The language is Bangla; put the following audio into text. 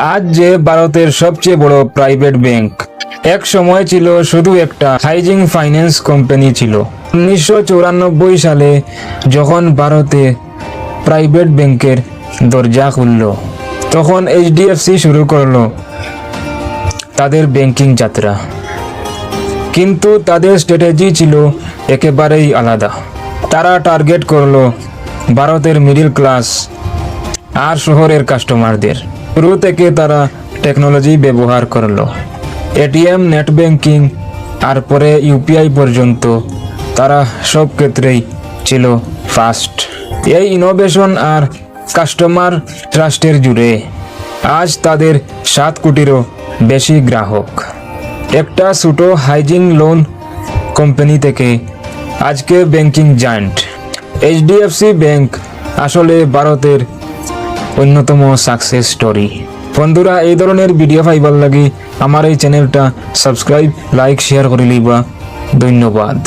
আজ যে ভারতের সবচেয়ে বড় প্রাইভেট ব্যাংক, এক সময় ছিল শুধু একটা হাউজিং ফাইন্যান্স কোম্পানি ছিল। 1994 সালে যখন ভারতে প্রাইভেট ব্যাংকের দরজা খুলল, তখন এইচডিএফসি শুরু করলো তাদের ব্যাংকিং যাত্রা। কিন্তু তাদের স্ট্র্যাটেজি ছিল একেবারেই আলাদা। তারা টার্গেট করলো ভারতের মিডল ক্লাস আর শহরের কাস্টমারদের। শুরু থেকে তারা টেকনোলজি ব্যবহার করলো, এটিএম, নেট ব্যাংকিং আর পরে ইউপিআই পর্যন্ত। তারা সব ক্ষেত্রেই ছিল ফাস্ট। এই ইনোভেশন আর কাস্টমার ট্রাস্টের জুড়ে আজ তাদের 7 কোটিরও বেশি গ্রাহক। একটা ছোট হাউজিং লোন কোম্পানি থেকে আজকে ব্যাংকিং জায়ান্ট। এইচডিএফসি ব্যাংক আসলে ভারতের অন্যতম সাকসেস স্টোরি। বন্ধুরা, এই ধরনের ভিডিও পাইবার লাগি আমার এই চ্যানেলটা সাবস্ক্রাইব, লাইক, শেয়ার করে লিবা। ধন্যবাদ।